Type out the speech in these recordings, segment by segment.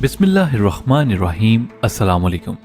बिस्मिल्लाहिर्रहमानिर्रहीम। अस्सलाम वालेकुम।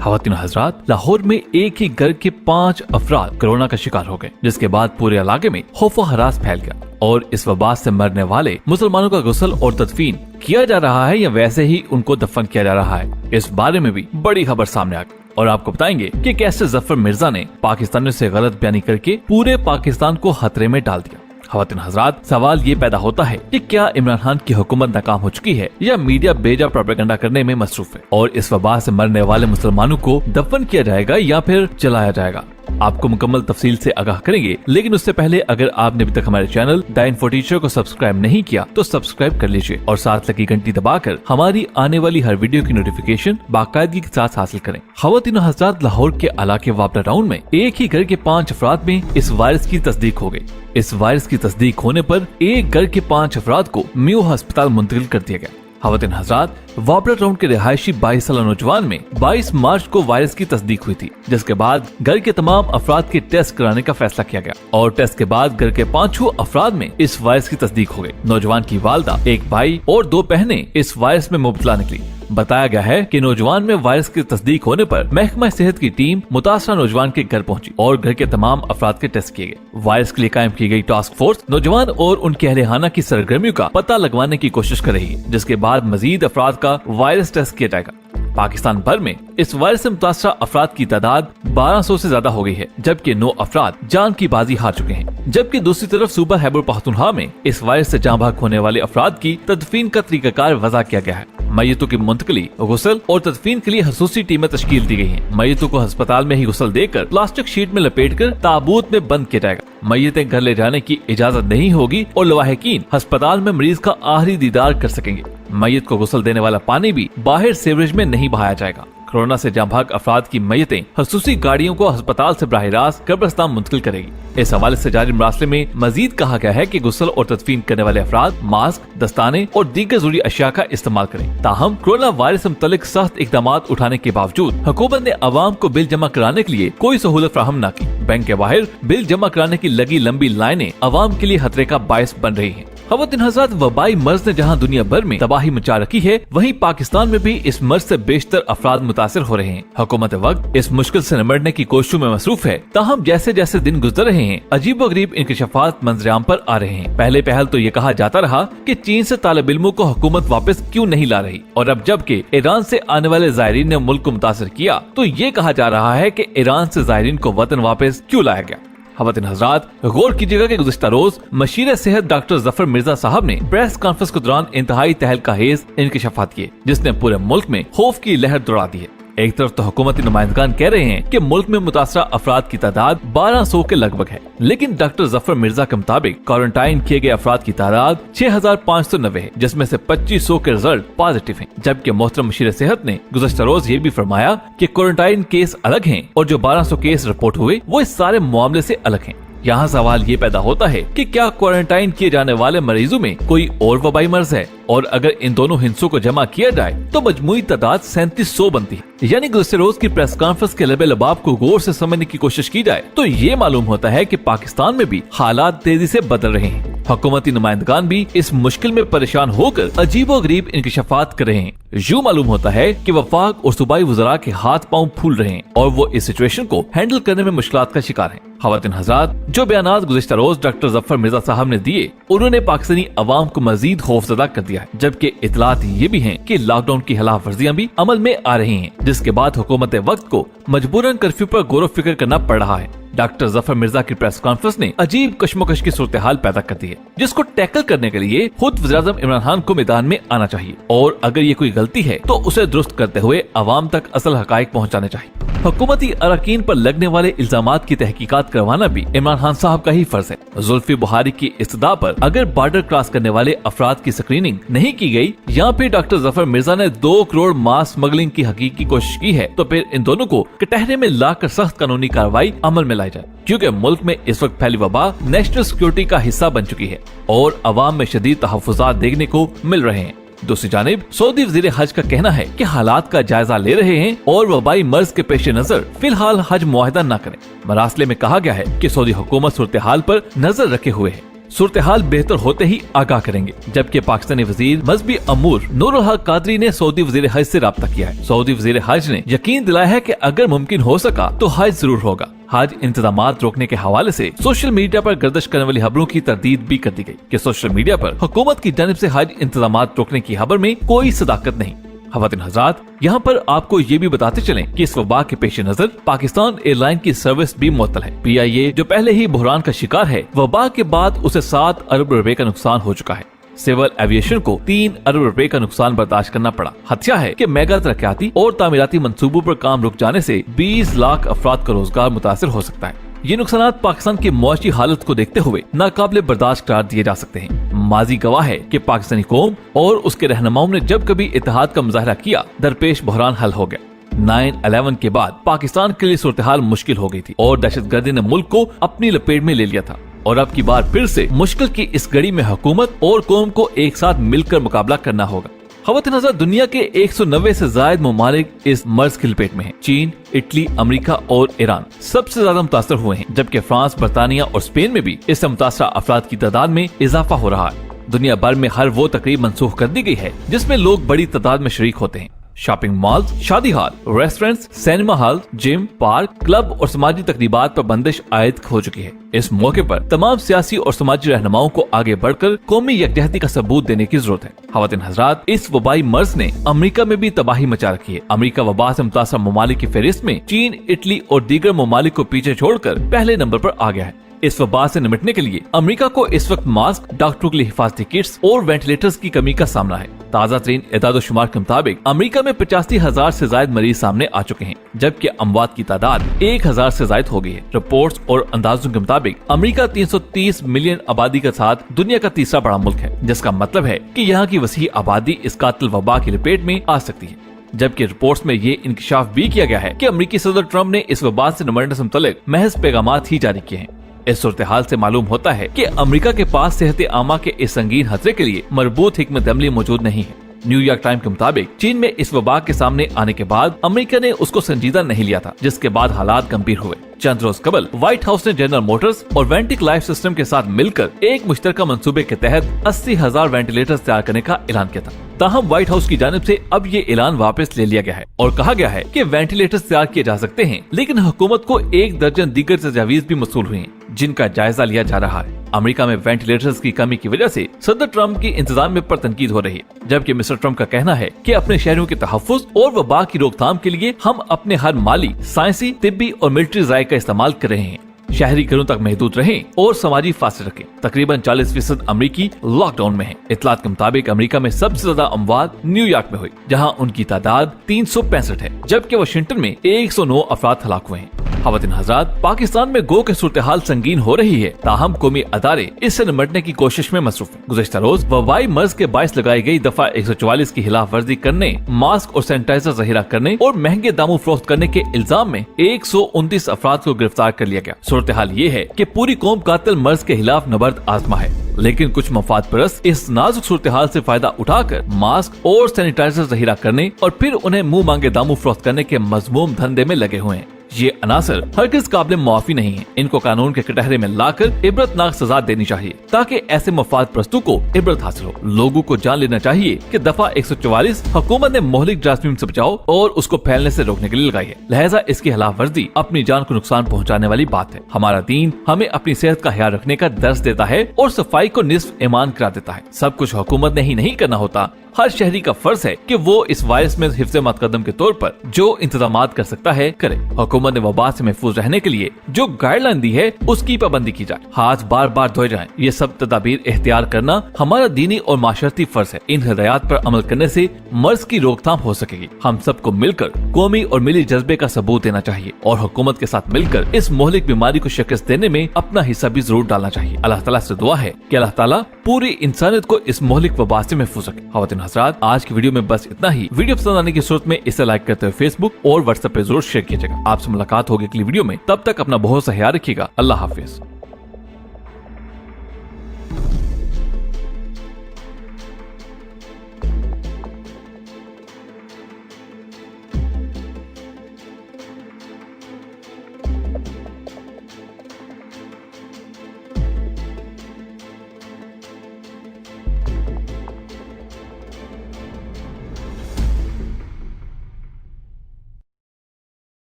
ख़वातीन हज़रात, लाहौर में एक ही घर के 5 अफराद कोरोना का शिकार हो गए, जिसके बाद पूरे इलाके में खौफ व हरास फैल गया और इस वबा से मरने वाले मुसलमानों का गुस्ल और तदफीन किया जा रहा है या वैसे ही उनको दफन किया जा रहा है। इस बारे में भी बड़ी खबर सामने आ गई और आपको बताएंगे कि कैसे जफर मिर्जा ने पाकिस्तानियों से गलत बयानी करके पूरे पाकिस्तान को खतरे में डाल दिया। ख़वातीन हज़रात, सवाल ये पैदा होता है कि क्या इमरान खान की हुकूमत नाकाम हो चुकी है या मीडिया बेजा प्रोपेगेंडा करने में मसरूफ है और इस वबा से मरने वाले मुसलमानों को दफन किया जाएगा या फिर जलाया जाएगा। आपको मुकम्मल तफसील से आगाह करेंगे, लेकिन उससे पहले अगर आपने अभी तक हमारे चैनल द इन्फो टीचर को सब्सक्राइब नहीं किया तो सब्सक्राइब कर लीजिए और साथ लगी घंटी दबाकर हमारी आने वाली हर वीडियो की नोटिफिकेशन बाकायदगी के साथ हासिल करें। ख़वातीन हज़रात, लाहौर के इलाके वापडा टाउन में एक ही घर के 5 अफराद में इस वायरस की तस्दीक हो गई। इस वायरस की तस्दीक होने पर एक घर के 5 अफराद को मियो अस्पताल मुंतकिल कर दिया गया। ख़वातीन हज़रात, वापडा टाउन के रिहायशी 22 साल नौजवान में 22 मार्च को वायरस की तस्दीक हुई थी, जिसके बाद घर के तमाम अफराद के टेस्ट कराने का फैसला किया गया और टेस्ट के बाद घर के 5 अफराद में इस वायरस की तस्दीक हो गई। नौजवान की वालदा, एक भाई और 2 बहनें इस वायरस में मुब्तला निकली। बताया गया है कि नौजवान में वायरस की तस्दीक होने पर महकमा सेहत की टीम मुतासरा नौजवान के घर पहुंची और घर के तमाम अफराद के टेस्ट किए गए। वायरस के लिए कायम की गई टास्क फोर्स नौजवान और उनके अहले-खाना की सरगर्मियों का पता लगवाने की कोशिश कर रही है, जिसके बाद मजीद अफराद का वायरस टेस्ट किया जाएगा। पाकिस्तान भर में इस वायरस से मुतासरा अफराद की तादाद 1200 से ज्यादा हो गई है, जबकि 9 अफराद जान की बाजी हार चुके हैं। जबकि दूसरी तरफ सूबा खैबर पख्तूनख्वा में इस वायरस से जाँ भाग होने वाले अफराद की तदफीन का तरीकाकार वज़ा किया गया है। मैयतों की मुंतकली, गुस्ल और तदफीन के लिए खसूसी टीमें तश्कील दी गई हैं। मैयतों को अस्पताल में ही गुस्ल देकर प्लास्टिक शीट में लपेटकर ताबूत में बंद किया जाएगा। मैयतें घर ले जाने की इजाजत नहीं होगी और लवाहिकीन अस्पताल में मरीज का आखिरी दीदार कर सकेंगे। मैयत को गुस्ल देने वाला पानी भी बाहर सीवरेज में नहीं बहाया जाएगा। कोरोना से जाँ भाग अफराद की मैयतें खसूसी गाड़ियों को अस्पताल से बराह रास्त कब्रिस्तान मुंतकिल करेगी। इस हवाले से जारी मरासले में मजीद कहा गया है कि गुस्ल और तदफीन करने वाले अफराद मास्क, दस्ताने और दीगर जरूरी अशिया का इस्तेमाल करें। ताहम कोरोना वायरस से मुतल्लिक सख्त इकदाम उठाने के बावजूद हुकूमत ने अवाम को बिल जमा कराने के लिए कोई सहूलत फराहम न की। बैंक के बाहर बिल जमा कराने की लगी लंबी लाइनें अवाम के लिए खतरे का बायस बन रही है। ख़वातीन हज़रात, वबाई मर्ज ने जहां दुनिया भर में तबाही मचा रखी है, वहीं पाकिस्तान में भी इस मर्ज से बेशतर अफराद मुतासिर हो रहे हैं। हुकूमत वक्त इस मुश्किल से निपटने की कोशिशों में मसरूफ है। ताहम जैसे जैसे दिन गुजर रहे हैं, अजीबोगरीब इंकशाफात मंजराम पर आ रहे हैं। पहले पहल तो ये कहा जाता रहा कि चीन से तालिब इल्मों को हुकूमत वापस क्यों नहीं ला रही, और अब जबकि ईरान से आने वाले ज़ायरीन ने मुल्क को मुतासिर किया, तो ये कहा जा रहा है कि ईरान से ज़ायरीन को वतन वापस क्यों लाया गया। ख़वातीन हज़रात, गौर कीजिएगा कि गुज़िश्ता रोज मशीर सेहत डॉक्टर जफर मिर्जा साहब ने प्रेस कॉन्फ्रेंस के दौरान इंतहाई तहलकाहेज इंकशाफात किए, जिसने पूरे मुल्क में खौफ की लहर दौड़ा दी है। एक तरफ तो हुकूमती नुमाइंदगान कह रहे हैं कि मुल्क में मुतासरा अफराद की तादाद 1200 के लगभग है, लेकिन डॉक्टर जफर मिर्जा के मुताबिक क्वारंटाइन किए गए अफराद की तादाद 6590 है, जिसमें से 2500 के रिजल्ट पॉजिटिव हैं। जबकि मोहतरम मशीर सेहत ने गुज़श्ता रोज ये भी फरमाया कि क्वारंटाइन केस अलग हैं और जो 1200 केस रिपोर्ट हुए वो इस सारे मामले से अलग हैं। यहाँ सवाल ये पैदा होता है कि क्या क्वारंटाइन किए जाने वाले मरीजों में कोई और वबाई मर्ज है, और अगर इन दोनों हिस्सों को जमा किया जाए तो मजमूई तादाद 3700 बनती है। यानी गुज़श्ता रोज की प्रेस कॉन्फ्रेंस के लबे लबाब को गौर से समझने की कोशिश की जाए तो ये मालूम होता है कि पाकिस्तान में भी हालात तेजी से बदल रहे हैं। हुकूमती नुमाइंदगान भी इस मुश्किल में परेशान होकर अजीबोगरीब इंकशाफात कर रहे हैं। यूं मालूम होता है कि वफाक और सूबाई वज़रा के हाथ पांव फूल रहे हैं और वो इस सिचुएशन को हैंडल करने में मुश्किलात का शिकार हैं। ख़वातीन हज़रात, जो बयानात गुज़िश्ता रोज डॉक्टर जफर मिर्जा साहब ने दिए, उन्होंने पाकिस्तानी अवाम को मजीद खौफजदा कर दिया है। जबकि इतलात ये भी हैं कि लॉकडाउन की खिलाफ वर्जियां भी अमल में आ रही हैं, जिसके बाद हुकूमत वक्त को मजबूरन कर्फ्यू पर गौर फिक्र करना पड़ रहा है। डॉक्टर जफर मिर्जा की प्रेस कॉन्फ्रेंस ने अजीब कशमकश की सूरत हाल पैदा कर दी है, जिसको टैकल करने के लिए खुद वज़ीर-ए-आज़म इमरान खान को मैदान में आना चाहिए और अगर ये कोई गलती है तो उसे दुरुस्त करते हुए अवाम तक असल हकायक पहुँचाने चाहिए। हुकूमती अरकान पर लगने वाले इल्जामात की तहकीकात करवाना भी इमरान खान साहब का ही फर्ज है। जुल्फी बुखारी की इस्तदा पर अगर बॉर्डर क्रॉस करने वाले अफराद की स्क्रीनिंग नहीं की गई या फिर डॉक्टर जफर मिर्जा ने 2 करोड़ मास स्मगलिंग की हकीकी कोशिश की है, तो फिर इन दोनों को कटहरे में लाकर सख्त कानूनी कार्रवाई अमल में लाई जाए, क्योंकि मुल्क में इस वक्त फैली वबा नेशनल सिक्योरिटी का हिस्सा बन चुकी है और अवाम में शदीद तहफ़्फ़ुज़ात देखने को मिल रहे हैं। दूसरी जानिब सऊदी वज़ीर हज का कहना है कि हालात का जायजा ले रहे हैं और वबाई मर्ज के पेश नजर फिलहाल हज मुआहदा न करें। मरासले में कहा गया है कि सऊदी हुकूमत सूरत हाल पर नजर रखे हुए है। सूरत हाल बेहतर होते ही आगाह करेंगे। जबकि पाकिस्तानी वजीर मजहबी अमूर नूरुल हक कादरी ने सऊदी वजीर हज से राब्ता किया है। सऊदी वजीर हज ने यकीन दिलाया है कि अगर मुमकिन हो सका तो हज जरूर होगा। हज इंतजामात रोकने के हवाले से सोशल मीडिया पर गर्दिश करने वाली खबरों की तरदीद भी कर दी गई कि सोशल मीडिया पर हुकूमत की जानिब से हज इंतजामात रोकने की खबर में कोई सदाकत नहीं। खवातीन हज़रात, यहाँ पर आपको ये भी बताते चलें कि इस वबा के पेश नजर पाकिस्तान एयरलाइन की सर्विस भी मुअत्तल है। PIA जो पहले ही बहरान का शिकार है, वबा के बाद उसे 7 अरब रुपए का नुकसान हो चुका है। सिविल एविएशन को 3 अरब रुपए का नुकसान बर्दाश्त करना पड़ा। खदशा है कि मेगा तरक्याती और तामीराती मंसूबों पर काम रुक जाने से 20 लाख अफराद का रोजगार मुतासिर हो सकता है। ये नुकसान पाकिस्तान की मुआशी हालत को देखते हुए नाकाबिले बर्दाश्त करार दिए जा सकते हैं। माजी गवाह है कि पाकिस्तानी कौम और उसके रहनुमाओं ने जब कभी इत्तेहाद का मुजाहरा किया, दरपेश बहरान हल हो गया। 9/11 के बाद पाकिस्तान के लिए सूरत हाल मुश्किल हो गई थी और दहशतगर्दी ने मुल्क को अपनी लपेट में ले लिया था। और अब की बार फिर से मुश्किल की इस घड़ी में हुकूमत और कौम को एक साथ मिलकर मुकाबला करना होगा। खवातीन हज़रात, दुनिया के 190 से ज्यादा ममालिक इस मर्ज की लपेट में हैं। चीन, इटली, अमेरिका और ईरान सबसे ज्यादा मुतासर हुए हैं, जबकि फ्रांस, बरतानिया और स्पेन में भी इससे मुतासरा अफराद की तादाद में इजाफा हो रहा है। दुनिया भर में हर वो तकरीब मनसूख कर दी गई है जिसमें लोग बड़ी तादाद में शरीक होते हैं। शॉपिंग मॉल्स, शादी hall, restaurants, cinema hall, gym, park, club और समाजी तकरीबात पर बंदिश आयद हो चुकी है। इस मौके पर तमाम सियासी और समाजी रहनुमाओं को आगे बढ़कर कौमी यकजहती का सबूत देने की जरूरत है। खवातीन हज़रात, इस वबाई मर्ज ने अमेरिका में भी तबाही मचा रखी है। अमेरिका वबा से मुतासर ममालिक की फहरिस्त में चीन, इटली और दीगर ममालिक को पीछे छोड़कर पहले नंबर पर आ गया है। इस वबा से निपटने के लिए अमेरिका को इस वक्त मास्क, डॉक्टरों के लिए हिफाजती किट्स और वेंटिलेटर्स की कमी का सामना है। ताज़ा तरीन एदाद-ओ-शुमार के मुताबिक अमेरिका में 85,000 से ज्यादा मरीज सामने आ चुके हैं, जबकि अमवात की तादाद 1,000 से ज्यादा हो गई है। रिपोर्ट्स और अंदाजों के मुताबिक अमेरिका 330 मिलियन आबादी के साथ दुनिया का तीसरा बड़ा मुल्क है, जिसका मतलब है कि यहाँ की वसी आबादी इस कातिल वबा की लपेट में आ सकती है। जबकि रिपोर्ट्स में ये इंकशाफ भी किया गया है कि अमेरिकी सदर ट्रम्प ने इस वबा से निपटने से मुतल्लिक महज पैगामात ही जारी किए हैं। इस सूरत हाल से मालूम होता है कि अमेरिका के पास सेहत आमा के इस संगीन खतरे के लिए मरबूत हिकमत अमली मौजूद नहीं है। न्यूयॉर्क टाइम के मुताबिक चीन में इस वबा के सामने आने के बाद अमेरिका ने उसको संजीदा नहीं लिया था, जिसके बाद हालात गंभीर हुए। चंद रोज कबल व्हाइट हाउस ने जनरल मोटर्स और वेंटिक लाइफ सिस्टम के साथ मिलकर एक मुश्तरका मंसूबे के तहत 80,000 वेंटिलेटर्स तैयार करने का ऐलान किया था। ताहम व्हाइट हाउस की जानिब से अब ये ऐलान वापस ले लिया गया है और कहा गया है कि वेंटिलेटर्स तैयार किए जा सकते हैं, लेकिन हुकूमत को 1 दर्जन दीगर तजावीज भी मसूल हुई हैं, जिनका जायजा लिया जा रहा है। अमेरिका में वेंटिलेटर्स की कमी की वजह से सदर ट्रम्प की इंतजाम पर तनकीद हो रही है, जबकि मिस्टर ट्रम्प का कहना है कि अपने शहरों के तहफ्फुज़ और वबा की रोकथाम के लिए हम अपने हर माली, साइंसी, तिब्बी और मिलिट्री ज़राए का इस्तेमाल कर रहे हैं। शहरी घरों तक महदूद रहें और समाजी फासले रखें। तकरीबन 40% अमरीकी लॉकडाउन में हैं। इत्तलात के मुताबिक अमेरिका में सबसे ज्यादा अमवात न्यूयॉर्क में हुई, जहां उनकी तादाद 365 है, जबकि वाशिंगटन में 109 अफराद हलाक हुए हैं। खवातीन हज़रात, पाकिस्तान में गो के सूरत हाल संगीन हो रही है, ताहम कौमी अदारे इससे निपटने की कोशिश में मसरूफ हैं। गुज़श्ता रोज वबाई मर्ज के बायस लगाई गई दफा 144 की खिलाफ वर्जी करने, मास्क और सैनिटाइजर ज़हीरा करने और महंगे दामों फरोख्त करने के इल्जाम में 129 अफराद को गिरफ्तार कर लिया गया। सूरत हाल ये है कि पूरी कौम कातिल मर्ज के खिलाफ नबर्द आजमा है, लेकिन कुछ मफाद परस्त इस नाजुक सूरत हाल से फायदा उठाकर मास्क और सैनिटाइजर ज़हीरा करने और फिर उन्हें मुंह मांगे दामों फरोख्त करने के मजमूम धंधे में लगे हुए हैं। ये अनासर हरगिज़ काबिल मुआफी नहीं है। इनको कानून के कटहरे में लाकर इबरतनाक सजा देनी चाहिए, ताकि ऐसे मफाद परस्तों को इबरत हासिल हो। लोगों को जान लेना चाहिए कि दफा 144 हुकूमत ने मोहलिक जारासीम से बचाओ और उसको फैलने से रोकने के लिए लगाई है, लिहाजा इसकी खिलाफ वर्जी अपनी जान को नुकसान पहुँचाने वाली बात है। हमारा दीन हमें अपनी सेहत का ख्याल रखने का दर्स देता है और सफाई को निस्फ ईमान करा देता है। सब कुछ हुकूमत ने ही नहीं करना होता, हर शहरी का फर्ज है कि वो इस वायरस में हिफ्ज़ मुक़द्दम के तौर पर जो इंतजामात कर सकता है करे। हुकूमत ने वबा से महफूज रहने के लिए जो गाइडलाइन दी है उसकी पाबंदी की जाए, हाथ बार बार धोए जाएं। ये सब तदाबीर एहतियार करना हमारा दीनी और माशरती फर्ज है। इन हिदायत पर अमल करने से मर्ज की रोकथाम हो सकेगी। हम सबको मिलकर कौमी और मिली जज्बे का सबूत देना चाहिए और हुकूमत के साथ मिलकर इस मोहलिक बीमारी को शिकस्त देने में अपना हिस्सा भी जरूर डालना चाहिए। अल्लाह ताला से दुआ है कि अल्लाह ताला पूरी इंसानियत को इस मोहलिक वबा से महफूज रखे। खवातीन हज़रात, आज की वीडियो में बस इतना ही। वीडियो पसंद आने की सूरत में इसे लाइक करते हुए फेसबुक और व्हाट्सएप पे जरूर शेयर कीजिएगा। आपसे मुलाकात होगी अगली वीडियो में, तब तक अपना बहुत सा ख्याल रखिएगा। अल्लाह हाफिज।